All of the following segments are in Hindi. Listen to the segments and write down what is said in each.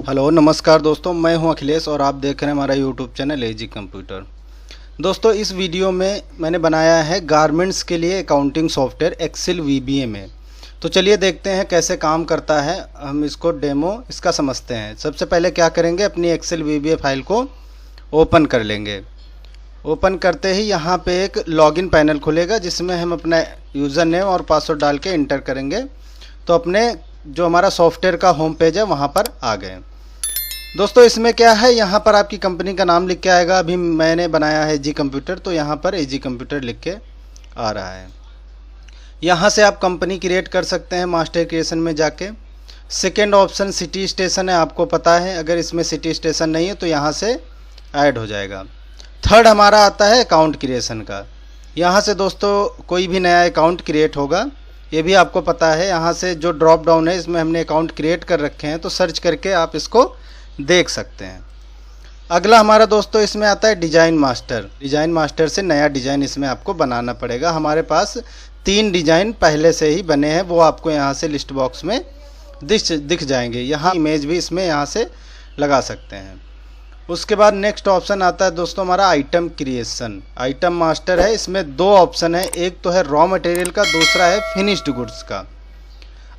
हेलो नमस्कार दोस्तों, मैं हूं अखिलेश और आप देख रहे हैं हमारा यूट्यूब चैनल एजी कंप्यूटर। दोस्तों इस वीडियो में मैंने बनाया है गारमेंट्स के लिए अकाउंटिंग सॉफ्टवेयर एक्सेल वीबीए में। तो चलिए देखते हैं कैसे काम करता है, हम इसको डेमो इसका समझते हैं। सबसे पहले क्या करेंगे, अपनी एक्सेल वीबीए फाइल को ओपन कर लेंगे। ओपन करते ही यहाँ पे एक लॉगिन पैनल खुलेगा जिसमें हम अपना यूज़र नेम और पासवर्ड डाल के इंटर करेंगे तो अपने जो हमारा सॉफ्टवेयर का होम पेज है वहाँ पर आ गए। दोस्तों इसमें क्या है, यहाँ पर आपकी कंपनी का नाम लिख के आएगा। अभी मैंने बनाया है एजी कंप्यूटर तो यहाँ पर एजी कंप्यूटर लिख के आ रहा है। यहाँ से आप कंपनी क्रिएट कर सकते हैं मास्टर क्रिएशन में जाके। सेकेंड ऑप्शन सिटी स्टेशन है, आपको पता है। अगर इसमें सिटी स्टेशन नहीं है तो यहाँ से ऐड हो जाएगा। थर्ड हमारा आता है अकाउंट क्रिएशन का। यहाँ से दोस्तों कोई भी नया अकाउंट क्रिएट होगा, ये भी आपको पता है। यहाँ से जो ड्रॉप डाउन है इसमें हमने अकाउंट क्रिएट कर रखे हैं तो सर्च करके आप इसको देख सकते हैं। अगला हमारा दोस्तों इसमें आता है डिज़ाइन मास्टर। डिज़ाइन मास्टर से नया डिज़ाइन इसमें आपको बनाना पड़ेगा। हमारे पास 3 डिज़ाइन पहले से ही बने हैं, वो आपको यहाँ से लिस्ट बॉक्स में दिख जाएंगे। यहाँ इमेज भी इसमें यहाँ से लगा सकते हैं। उसके बाद नेक्स्ट ऑप्शन आता है दोस्तों हमारा आइटम क्रिएशन। आइटम मास्टर है, इसमें 2 ऑप्शन है, एक तो है रॉ मटेरियल का, दूसरा है फिनिश्ड गुड्स का।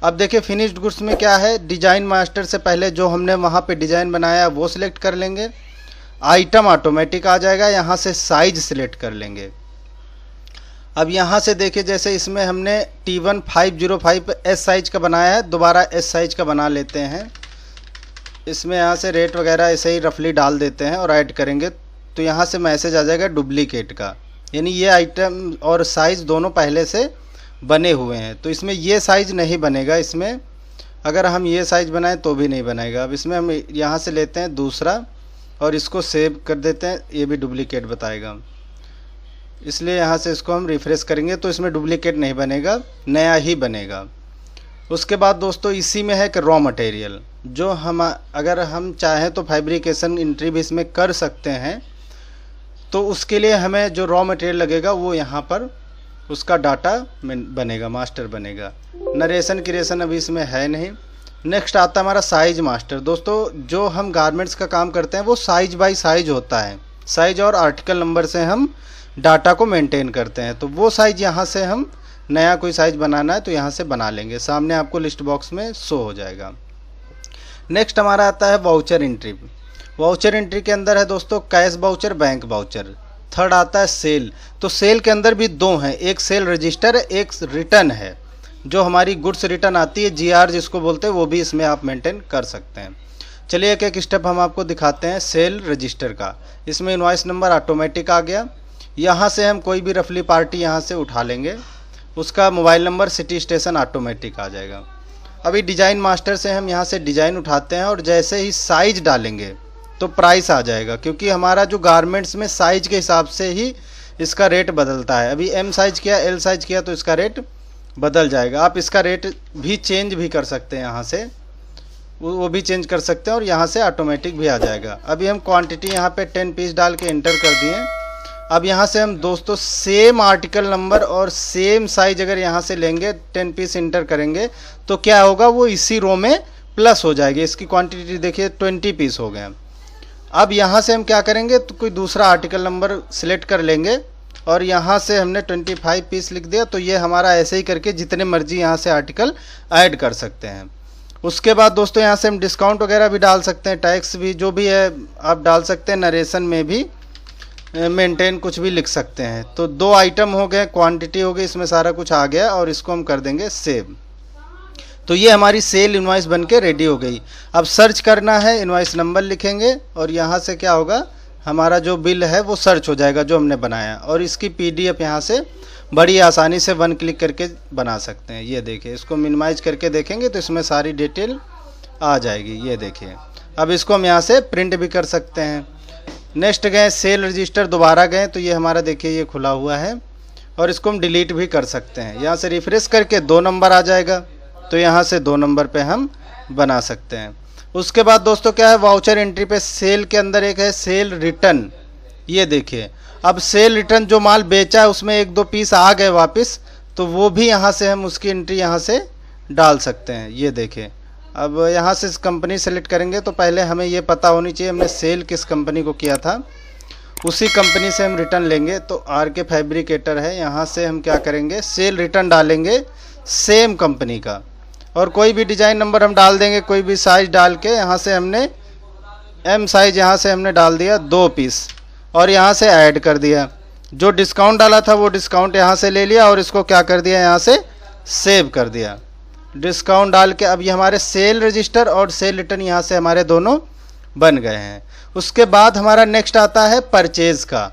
अब देखिए फिनिश्ड गुड्स में क्या है, डिज़ाइन मास्टर से पहले जो हमने वहाँ पे डिज़ाइन बनाया वो सिलेक्ट कर लेंगे। आइटम ऑटोमेटिक आ जाएगा, यहाँ से साइज सिलेक्ट कर लेंगे। अब यहाँ से देखिए जैसे इसमें हमने T1505 एस साइज का बनाया है, दोबारा एस साइज का बना लेते हैं। इसमें यहाँ से रेट वगैरह ऐसे ही रफली डाल देते हैं और ऐड करेंगे तो यहाँ से मैसेज आ जाएगा डुप्लीकेट का, यानी ये आइटम और साइज़ दोनों पहले से बने हुए हैं तो इसमें ये साइज़ नहीं बनेगा। इसमें अगर हम ये साइज़ बनाएं तो भी नहीं बनेगा। अब इसमें हम यहाँ से लेते हैं दूसरा और इसको सेव कर देते हैं, ये भी डुप्लीकेट बताएगा, इसलिए यहाँ से इसको हम रिफ़्रेश करेंगे तो इसमें डुप्लीकेट नहीं बनेगा, नया ही बनेगा। उसके बाद दोस्तों इसी में है कि रॉ मटेरियल, जो हम अगर हम चाहें तो फैब्रिकेशन एंट्री भी इसमें कर सकते हैं। तो उसके लिए हमें जो रॉ मटेरियल लगेगा वो यहाँ पर उसका डाटा बनेगा, मास्टर बनेगा। नरेशन क्रिएशन अभी इसमें है नहीं। नेक्स्ट आता है हमारा साइज मास्टर। दोस्तों जो हम गारमेंट्स का काम करते हैं वो साइज बाय साइज होता है, साइज और आर्टिकल नंबर से हम डाटा को मेंटेन करते हैं। तो वो साइज यहाँ से हम नया कोई साइज बनाना है तो यहाँ से बना लेंगे, सामने आपको लिस्ट बॉक्स में शो हो जाएगा। नेक्स्ट हमारा आता है वाउचर एंट्री। वाउचर एंट्री के अंदर है दोस्तों cash voucher, bank voucher. Third आता है सेल। तो सेल के अंदर भी 2 हैं, एक सेल रजिस्टर है, एक रिटर्न है। जो हमारी गुड्स रिटर्न आती है जीआर जिसको बोलते हैं, वो भी इसमें आप मेंटेन कर सकते हैं। चलिए एक एक स्टेप हम आपको दिखाते हैं। सेल रजिस्टर का, इसमें इनवॉइस नंबर ऑटोमेटिक आ गया। यहाँ से हम कोई भी रफली पार्टी यहाँ से उठा लेंगे, उसका mobile number city station automatic आ जाएगा। अभी डिज़ाइन मास्टर से हम यहाँ से डिज़ाइन उठाते हैं और जैसे ही साइज डालेंगे तो प्राइस आ जाएगा, क्योंकि हमारा जो गारमेंट्स में साइज के हिसाब से ही इसका रेट बदलता है। अभी एम साइज किया, एल साइज किया तो इसका रेट बदल जाएगा। आप इसका रेट भी चेंज भी कर सकते हैं, यहाँ से वो भी चेंज कर सकते हैं और यहाँ से ऑटोमेटिक भी आ जाएगा। अभी हम क्वांटिटी यहाँ पे 10 पीस डाल के इंटर कर दिए। अब यहाँ से हम दोस्तों सेम आर्टिकल नंबर और सेम साइज अगर यहाँ से लेंगे, 10 पीस इंटर करेंगे तो क्या होगा, वो इसी रो में प्लस हो जाएगी। इसकी क्वांटिटी देखिए 20 पीस हो गए। अब यहाँ से हम क्या करेंगे, तो कोई दूसरा आर्टिकल नंबर सिलेक्ट कर लेंगे और यहाँ से हमने 25 पीस लिख दिया तो ये हमारा ऐसे ही करके जितने मर्जी यहाँ से आर्टिकल ऐड कर सकते हैं। उसके बाद दोस्तों यहाँ से हम डिस्काउंट वगैरह भी डाल सकते हैं, टैक्स भी जो भी है आप डाल सकते हैं। नरेशन में भी मेंटेन कुछ भी लिख सकते हैं। तो 2 आइटम हो गए, क्वांटिटी हो गई, इसमें सारा कुछ आ गया और इसको हम कर देंगे सेव। तो ये हमारी सेल इनवॉइस बन के रेडी हो गई। अब सर्च करना है, इनवॉइस नंबर लिखेंगे और यहाँ से क्या होगा, हमारा जो बिल है वो सर्च हो जाएगा जो हमने बनाया, और इसकी PDF यहाँ से बड़ी आसानी से 1 क्लिक करके बना सकते हैं। ये देखिए, इसको मिनिमाइज करके देखेंगे तो इसमें सारी डिटेल आ जाएगी। ये देखिए, अब इसको हम यहाँ से प्रिंट भी कर सकते हैं। नेक्स्ट गए सेल रजिस्टर, दोबारा गए तो ये हमारा देखिए ये खुला हुआ है और इसको हम डिलीट भी कर सकते हैं। यहाँ से रिफ्रेश करके 2 नंबर आ जाएगा तो यहाँ से 2 नंबर पे हम बना सकते हैं। उसके बाद दोस्तों क्या है, वाउचर एंट्री पे सेल के अंदर एक है सेल रिटर्न। ये देखिए, अब सेल रिटर्न जो माल बेचा है उसमें 1-2 पीस आ गए वापस, तो वो भी यहाँ से हम उसकी एंट्री यहाँ से डाल सकते हैं। ये देखिए, अब यहाँ से कंपनी सेलेक्ट करेंगे तो पहले हमें ये पता होनी चाहिए हमने सेल किस कंपनी को किया था, उसी कंपनी से हम रिटर्न लेंगे। तो आर के फैब्रिकेटर है, यहाँ से हम क्या करेंगे सेल रिटर्न डालेंगे सेम कंपनी का, और कोई भी डिज़ाइन नंबर हम डाल देंगे, कोई भी साइज़ डाल के यहाँ से हमने एम साइज़ यहाँ से हमने डाल दिया 2 पीस और यहाँ से ऐड कर दिया। जो डिस्काउंट डाला था वो डिस्काउंट यहाँ से ले लिया और इसको क्या कर दिया यहाँ से सेव कर दिया। डिस्काउंट डाल के अब ये हमारे सेल रजिस्टर और सेल रिटर्न यहाँ से हमारे दोनों बन गए हैं। उसके बाद हमारा नेक्स्ट आता है परचेज़ का।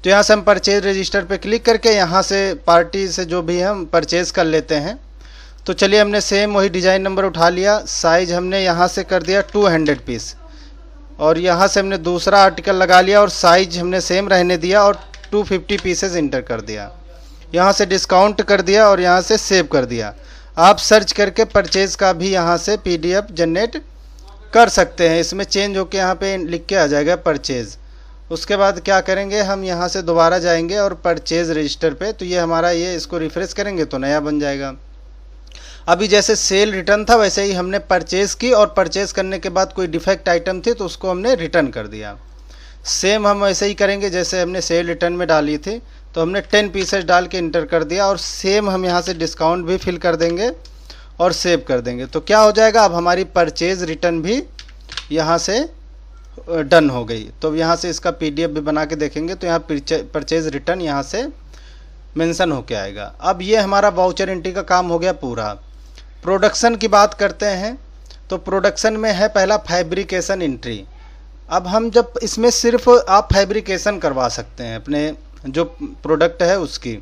तो यहाँ से हम परचेज रजिस्टर पे क्लिक करके यहाँ से पार्टी से जो भी हम परचेज़ कर लेते हैं। तो चलिए हमने सेम वही डिज़ाइन नंबर उठा लिया, साइज़ हमने यहाँ से कर दिया 200 पीस और यहाँ से हमने दूसरा आर्टिकल लगा लिया और साइज़ हमने सेम रहने दिया और 250 पीसेज इंटर कर दिया। यहाँ से डिस्काउंट कर दिया और यहाँ से सेव कर दिया। आप सर्च करके परचेज़ का भी यहाँ से PDF जनरेट कर सकते हैं, इसमें चेंज होके यहाँ पे लिख के आ जाएगा परचेज़। उसके बाद क्या करेंगे हम यहाँ से दोबारा जाएंगे और परचेज़ रजिस्टर पे, तो ये हमारा ये इसको रिफ्रेश करेंगे तो नया बन जाएगा। अभी जैसे सेल रिटर्न था वैसे ही हमने परचेज़ की और परचेज़ करने के बाद कोई डिफेक्ट आइटम थी तो उसको हमने रिटर्न कर दिया। सेम हम ऐसे ही करेंगे जैसे हमने सेल रिटर्न में डाली थी, तो हमने 10 पीसेस डाल के इंटर कर दिया और सेम हम यहाँ से डिस्काउंट भी फिल कर देंगे और सेव कर देंगे। तो क्या हो जाएगा, अब हमारी परचेज़ रिटर्न भी यहाँ से डन हो गई। तो यहाँ से इसका PDF भी बना के देखेंगे तो यहाँ परचेज़ रिटर्न यहाँ से मेंशन होके आएगा। अब ये हमारा वाउचर एंट्री का काम हो गया पूरा। प्रोडक्शन की बात करते हैं तो प्रोडक्शन में है पहला फैब्रिकेशन एंट्री। अब हम जब इसमें सिर्फ आप फैब्रिकेशन करवा सकते हैं अपने जो प्रोडक्ट है उसकी,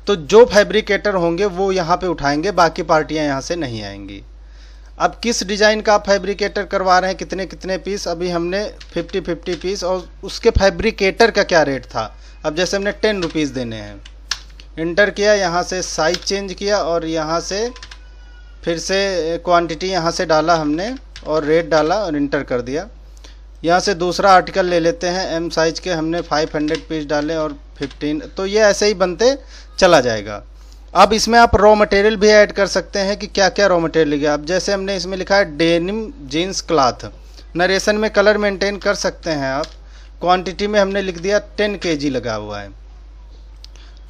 तो जो फैब्रिकेटर होंगे वो यहाँ पे उठाएंगे, बाकी पार्टियाँ यहाँ से नहीं आएंगी। अब किस डिज़ाइन का आप फैब्रिकेटर करवा रहे हैं, कितने कितने पीस, अभी हमने 50 पीस और उसके फैब्रिकेटर का क्या रेट था। अब जैसे हमने 10 रुपीज़ देने हैं, इंटर किया, यहाँ से साइज़ चेंज किया और यहाँ से फिर से क्वांटिटी यहाँ से डाला हमने और रेट डाला और इंटर कर दिया। यहाँ से दूसरा आर्टिकल ले लेते हैं एम साइज़ के, हमने 500 पीस डाले और 15, तो ये ऐसे ही बनते चला जाएगा। अब इसमें आप रॉ मटेरियल भी ऐड कर सकते हैं कि क्या क्या रॉ मटेरियल लिखा। अब जैसे हमने इसमें लिखा है डेनिम जीन्स क्लॉथ, नरेशन में कलर मेंटेन कर सकते हैं आप। क्वांटिटी में हमने लिख दिया 10 kg लगा हुआ है।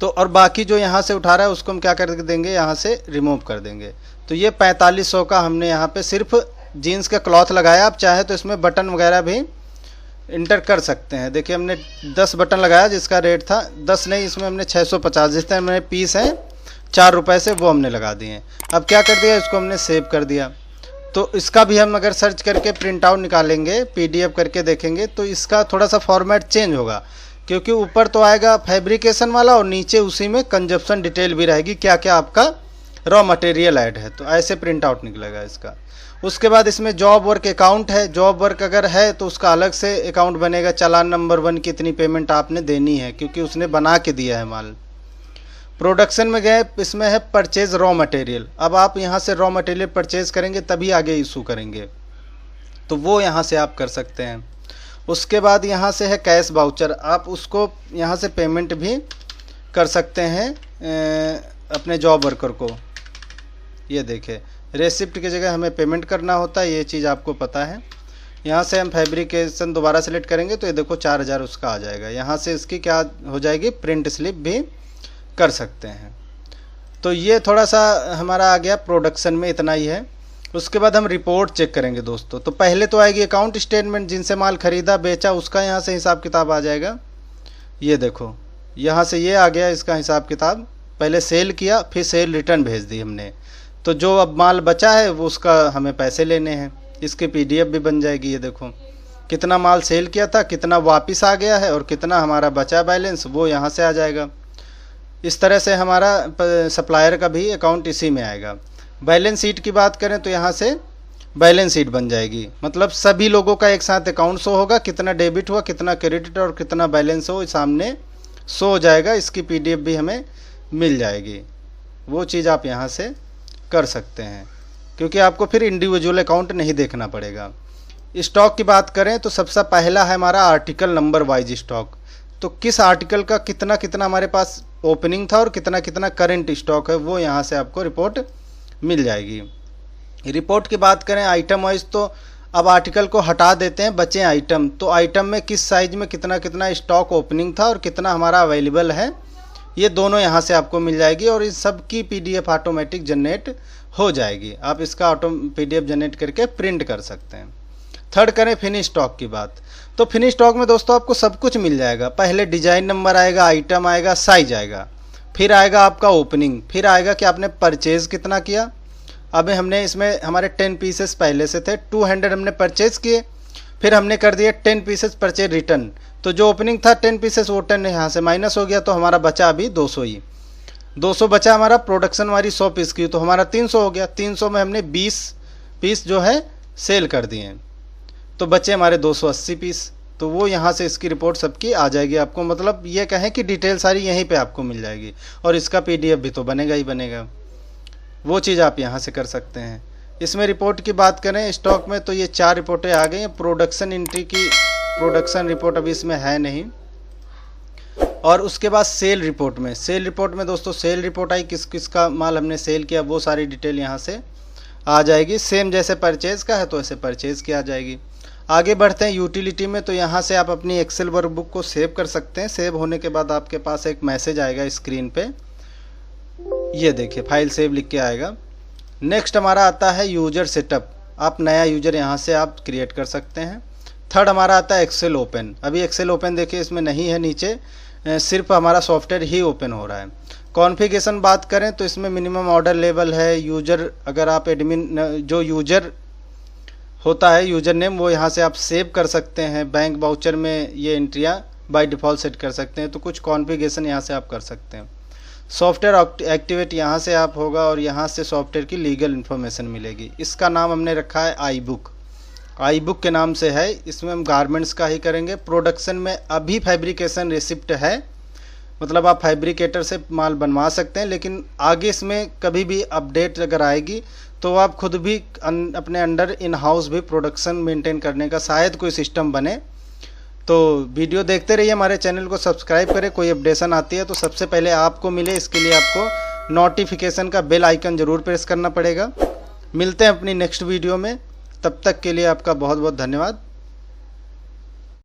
तो और बाकी जो यहाँ से उठा रहा है उसको हम क्या कर देंगे, यहाँ से रिमूव कर देंगे। तो ये 4500 का हमने यहाँ पे सिर्फ जीन्स का क्लॉथ लगाया। आप चाहे तो इसमें बटन वगैरह भी इंटर कर सकते हैं। देखिए हमने 10 बटन लगाया जिसका रेट था 10 नहीं, इसमें हमने 650 जितने हमने पीस हैं 4 रुपये से वो हमने लगा दिए। अब क्या कर दिया, इसको हमने सेव कर दिया। तो इसका भी हम अगर सर्च करके प्रिंट आउट निकालेंगे, PDF करके देखेंगे तो इसका थोड़ा सा फॉर्मेट चेंज होगा, क्योंकि ऊपर तो आएगा फैब्रिकेशन वाला और नीचे उसी में कंजप्शन डिटेल भी रहेगी, क्या क्या आपका रॉ मटेरियल ऐड है। तो ऐसे प्रिंट आउट निकलेगा इसका। उसके बाद इसमें जॉब वर्क अकाउंट है, जॉब वर्क अगर है तो उसका अलग से अकाउंट बनेगा। चालान नंबर 1 की इतनी पेमेंट आपने देनी है क्योंकि उसने बना के दिया है माल। प्रोडक्शन में गए, इसमें है परचेज रॉ मटेरियल। अब आप यहाँ से रॉ मटेरियल परचेज करेंगे तभी आगे इशू करेंगे, तो वो यहाँ से आप कर सकते हैं। उसके बाद यहाँ से है कैश वाउचर, आप उसको यहाँ से पेमेंट भी कर सकते हैं अपने जॉब वर्कर को। ये देखें रेसिप्ट की जगह हमें पेमेंट करना होता है, ये चीज़ आपको पता है। यहाँ से हम फैब्रिकेशन दोबारा सेलेक्ट करेंगे तो ये देखो 4000 उसका आ जाएगा। यहाँ से इसकी क्या हो जाएगी, प्रिंट स्लिप भी कर सकते हैं। तो ये थोड़ा सा हमारा आ गया प्रोडक्शन में, इतना ही है। उसके बाद हम रिपोर्ट चेक करेंगे दोस्तों। तो पहले तो आएगी अकाउंट स्टेटमेंट, जिनसे माल ख़रीदा बेचा उसका यहाँ से हिसाब किताब आ जाएगा। ये देखो यहाँ से ये आ गया इसका हिसाब किताब। पहले सेल किया, फिर सेल रिटर्न भेज दी हमने, तो जो अब माल बचा है वो उसका हमें पैसे लेने हैं। इसकी PDF भी बन जाएगी। ये देखो कितना माल सेल किया था, कितना वापस आ गया है और कितना हमारा बचा बैलेंस, वो यहाँ से आ जाएगा। इस तरह से हमारा सप्लायर का भी अकाउंट इसी में आएगा। बैलेंस शीट की बात करें तो यहाँ से बैलेंस शीट बन जाएगी, मतलब सभी लोगों का एक साथ अकाउंट शो होगा, कितना डेबिट हुआ, कितना क्रेडिट और कितना बैलेंस हो सामने शो हो जाएगा। इसकी PDF भी हमें मिल जाएगी। वो चीज़ आप यहाँ से कर सकते हैं, क्योंकि आपको फिर इंडिविजुअल अकाउंट नहीं देखना पड़ेगा। स्टॉक की बात करें तो सबसे पहला है हमारा आर्टिकल नंबर वाइज स्टॉक। तो किस आर्टिकल का कितना कितना हमारे पास ओपनिंग था और कितना कितना करंट स्टॉक है, वो यहाँ से आपको रिपोर्ट मिल जाएगी। रिपोर्ट की बात करें आइटम वाइज, तो अब आर्टिकल को हटा देते हैं, बचे आइटम। तो आइटम में किस साइज में कितना कितना स्टॉक ओपनिंग था और कितना हमारा अवेलेबल है, ये दोनों यहाँ से आपको मिल जाएगी और इस सब की PDF ऑटोमेटिक जनरेट हो जाएगी। आप इसका PDF जनरेट करके प्रिंट कर सकते हैं। थर्ड करें फिनिश स्टॉक की बात, तो फिनिश स्टॉक में दोस्तों आपको सब कुछ मिल जाएगा। पहले डिजाइन नंबर आएगा, आइटम आएगा, साइज आएगा, फिर आएगा आपका ओपनिंग, फिर आएगा कि आपने परचेज कितना किया। अब हमने इसमें हमारे 10 पीसेस पहले से थे, 200 हमने परचेज किए, फिर हमने कर दिया 10 पीसेस परचेज रिटर्न, तो जो ओपनिंग था 10 पीसेस वो 10 यहाँ से माइनस हो गया, तो हमारा बचा अभी 200 ही। 200 बचा हमारा, प्रोडक्शन हमारी 100 पीस की, तो हमारा 300 हो गया। 300 में हमने 20 पीस जो है सेल कर दिए, तो बचे हमारे 280 पीस। तो वो यहाँ से इसकी रिपोर्ट सबकी आ जाएगी आपको। मतलब ये कहें कि डिटेल सारी यहीं पे आपको मिल जाएगी और इसका PDF भी तो बनेगा ही बनेगा। वो चीज़ आप यहाँ से कर सकते हैं। इसमें रिपोर्ट की बात करें स्टॉक में, तो ये 4 रिपोर्टें आ गई हैं। प्रोडक्शन एंट्री की प्रोडक्शन रिपोर्ट अभी इसमें है नहीं। और उसके बाद सेल रिपोर्ट में दोस्तों सेल रिपोर्ट आई, किस किस का माल हमने सेल किया, वो सारी डिटेल यहाँ से आ जाएगी। सेम जैसे परचेज़ का है तो ऐसे परचेज़ की आ जाएगी। आगे बढ़ते हैं यूटिलिटी में, तो यहाँ से आप अपनी एक्सेल वर्कबुक को सेव कर सकते हैं। सेव होने के बाद आपके पास एक मैसेज आएगा स्क्रीन पे, ये देखिए फाइल सेव लिख के आएगा। नेक्स्ट हमारा आता है यूजर सेटअप, आप नया यूजर यहाँ से आप क्रिएट कर सकते हैं। थर्ड हमारा आता है एक्सेल ओपन। अभी एक्सेल ओपन देखिए इसमें नहीं है, नीचे सिर्फ हमारा सॉफ्टवेयर ही ओपन हो रहा है। कॉन्फ़िगरेशन बात करें तो इसमें मिनिमम ऑर्डर लेवल है, यूजर अगर आप एडमिन जो यूजर होता है यूजर नेम वो यहाँ से आप सेव कर सकते हैं। बैंक वाउचर में ये एंट्रियाँ बाय डिफ़ॉल्ट सेट कर सकते हैं, तो कुछ कॉन्फ़िगरेशन यहाँ से आप कर सकते हैं। सॉफ्टवेयर एक्टिवेट यहाँ से आप होगा और यहाँ से सॉफ्टवेयर की लीगल इन्फॉर्मेशन मिलेगी। इसका नाम हमने रखा है आई बुक के नाम से है। इसमें हम गारमेंट्स का ही करेंगे। प्रोडक्शन में अभी फैब्रिकेशन रिसिप्ट है, मतलब आप फैब्रिकेटर से माल बनवा सकते हैं, लेकिन आगे इसमें कभी भी अपडेट अगर आएगी तो आप खुद भी अपने अंडर इन हाउस भी प्रोडक्शन मेंटेन करने का शायद कोई सिस्टम बने। तो वीडियो देखते रहिए, हमारे चैनल को सब्सक्राइब करें। कोई अपडेशन आती है तो सबसे पहले आपको मिले, इसके लिए आपको नोटिफिकेशन का बेल आइकन ज़रूर प्रेस करना पड़ेगा। मिलते हैं अपनी नेक्स्ट वीडियो में, तब तक के लिए आपका बहुत बहुत धन्यवाद।